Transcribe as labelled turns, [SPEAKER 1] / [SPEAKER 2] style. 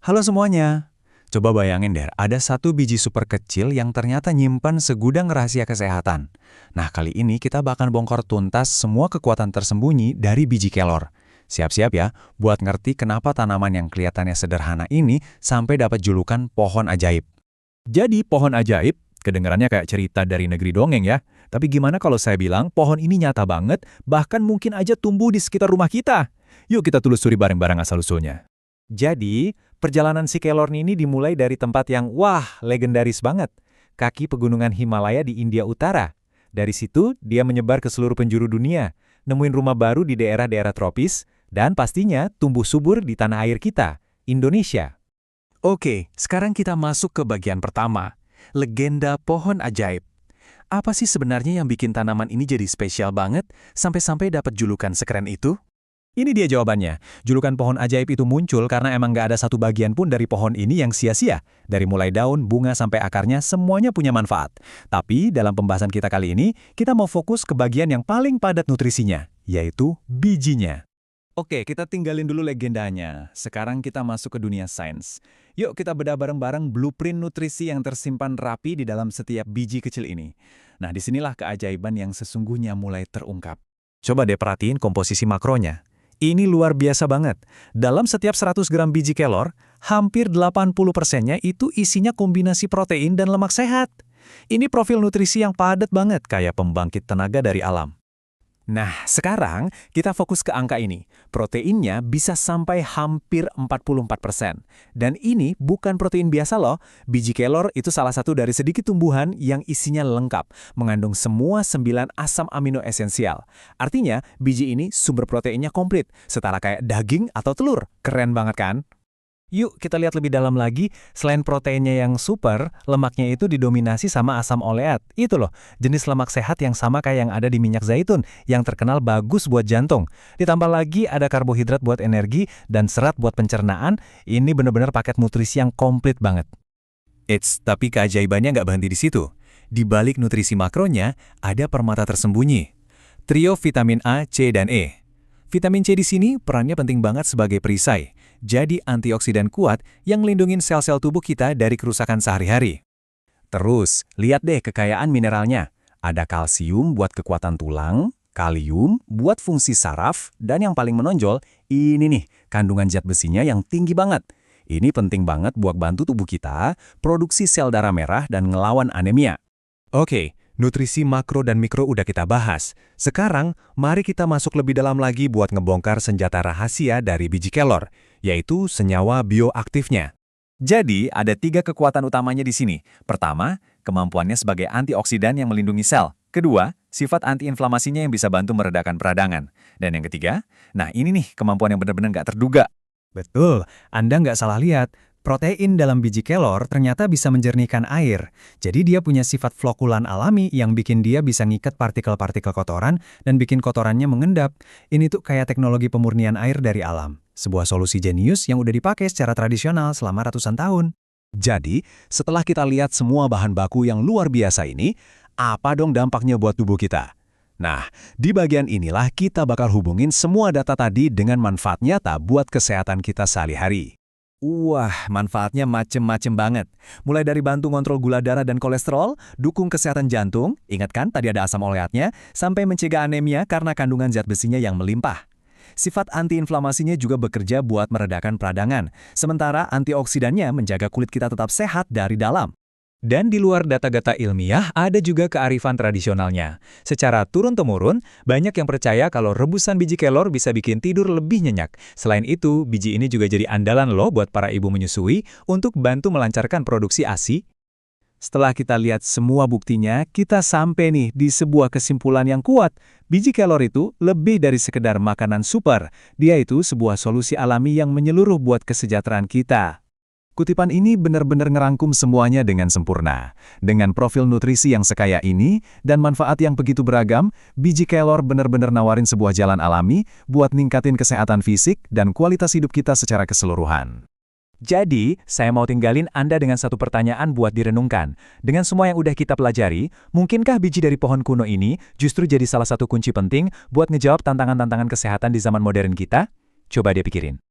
[SPEAKER 1] Halo semuanya. Coba bayangin deh, ada satu biji super kecil yang ternyata nyimpan segudang rahasia kesehatan. Nah, kali ini kita bakal bongkar tuntas semua kekuatan tersembunyi dari biji kelor. Siap-siap ya, buat ngerti kenapa tanaman yang kelihatannya sederhana ini sampai dapat julukan pohon ajaib.
[SPEAKER 2] Jadi pohon ajaib, kedengarannya kayak cerita dari negeri dongeng ya. Tapi gimana kalau saya bilang pohon ini nyata banget, bahkan mungkin aja tumbuh di sekitar rumah kita? Yuk kita telusuri bareng-bareng asal-usulnya.
[SPEAKER 1] Jadi, perjalanan si kelor ini dimulai dari tempat yang legendaris banget. Kaki pegunungan Himalaya di India Utara. Dari situ, dia menyebar ke seluruh penjuru dunia, nemuin rumah baru di daerah-daerah tropis, dan pastinya tumbuh subur di tanah air kita, Indonesia. Oke, sekarang kita masuk ke bagian pertama, legenda pohon ajaib. Apa sih sebenarnya yang bikin tanaman ini jadi spesial banget, sampai-sampai dapat julukan sekeren itu?
[SPEAKER 2] Ini dia jawabannya. Julukan pohon ajaib itu muncul karena emang nggak ada satu bagian pun dari pohon ini yang sia-sia. Dari mulai daun, bunga, sampai akarnya, semuanya punya manfaat. Tapi dalam pembahasan kita kali ini, kita mau fokus ke bagian yang paling padat nutrisinya, yaitu bijinya. Oke, kita tinggalin dulu legendanya. Sekarang kita masuk ke dunia sains. Yuk kita bedah bareng-bareng blueprint nutrisi yang tersimpan rapi di dalam setiap biji kecil ini. Nah, disinilah keajaiban yang sesungguhnya mulai terungkap. Coba deh perhatiin komposisi makronya. Ini luar biasa banget. Dalam setiap 100 gram biji kelor, hampir 80%-nya itu isinya kombinasi protein dan lemak sehat. Ini profil nutrisi yang padat banget, kayak pembangkit tenaga dari alam. Nah, sekarang kita fokus ke angka ini. Proteinnya bisa sampai hampir 44%. Dan ini bukan protein biasa loh. Biji kelor itu salah satu dari sedikit tumbuhan yang isinya lengkap, mengandung semua 9 asam amino esensial. Artinya, biji ini sumber proteinnya komplit, setara kayak daging atau telur. Keren banget kan? Yuk kita lihat lebih dalam lagi, selain proteinnya yang super, lemaknya itu didominasi sama asam oleat. Itu loh, jenis lemak sehat yang sama kayak yang ada di minyak zaitun, yang terkenal bagus buat jantung. Ditambah lagi ada karbohidrat buat energi dan serat buat pencernaan, ini benar-benar paket nutrisi yang komplit banget. Tapi keajaibannya nggak berhenti di situ. Di balik nutrisi makronya, ada permata tersembunyi. Trio vitamin A, C, dan E. Vitamin C di sini perannya penting banget sebagai perisai. Jadi antioksidan kuat yang melindungi sel-sel tubuh kita dari kerusakan sehari-hari. Terus, lihat deh kekayaan mineralnya. Ada kalsium buat kekuatan tulang, kalium buat fungsi saraf, dan yang paling menonjol, ini nih, kandungan zat besinya yang tinggi banget. Ini penting banget buat bantu tubuh kita produksi sel darah merah dan ngelawan anemia. Oke, nutrisi makro dan mikro udah kita bahas. Sekarang, mari kita masuk lebih dalam lagi buat ngebongkar senjata rahasia dari biji kelor, yaitu senyawa bioaktifnya. Jadi, ada 3 kekuatan utamanya di sini. Pertama, kemampuannya sebagai antioksidan yang melindungi sel. Kedua, sifat antiinflamasinya yang bisa bantu meredakan peradangan. Dan yang ketiga, nah ini nih kemampuan yang benar-benar nggak terduga. Betul, Anda nggak salah lihat. Protein dalam biji kelor ternyata bisa menjernihkan air. Jadi dia punya sifat flokulan alami yang bikin dia bisa ngikat partikel-partikel kotoran dan bikin kotorannya mengendap. Ini tuh kayak teknologi pemurnian air dari alam. Sebuah solusi jenius yang udah dipakai secara tradisional selama ratusan tahun. Jadi, setelah kita lihat semua bahan baku yang luar biasa ini, apa dong dampaknya buat tubuh kita? Nah, di bagian inilah kita bakal hubungin semua data tadi dengan manfaat nyata buat kesehatan kita sehari-hari. Wah, manfaatnya macem-macem banget. Mulai dari bantu ngontrol gula darah dan kolesterol, dukung kesehatan jantung, ingat kan tadi ada asam oleatnya, sampai mencegah anemia karena kandungan zat besinya yang melimpah. Sifat antiinflamasinya juga bekerja buat meredakan peradangan, sementara antioksidannya menjaga kulit kita tetap sehat dari dalam. Dan di luar data-data ilmiah, ada juga kearifan tradisionalnya. Secara turun-temurun, banyak yang percaya kalau rebusan biji kelor bisa bikin tidur lebih nyenyak. Selain itu, biji ini juga jadi andalan loh buat para ibu menyusui untuk bantu melancarkan produksi ASI. Setelah kita lihat semua buktinya, kita sampai nih di sebuah kesimpulan yang kuat. Biji kelor itu lebih dari sekedar makanan super. Dia itu sebuah solusi alami yang menyeluruh buat kesejahteraan kita. Kutipan ini benar-benar ngerangkum semuanya dengan sempurna. Dengan profil nutrisi yang sekaya ini, dan manfaat yang begitu beragam, biji kelor benar-benar nawarin sebuah jalan alami buat ningkatin kesehatan fisik dan kualitas hidup kita secara keseluruhan. Jadi, saya mau tinggalin Anda dengan satu pertanyaan buat direnungkan. Dengan semua yang udah kita pelajari, mungkinkah biji dari pohon kuno ini justru jadi salah satu kunci penting buat ngejawab tantangan-tantangan kesehatan di zaman modern kita? Coba dia pikirin.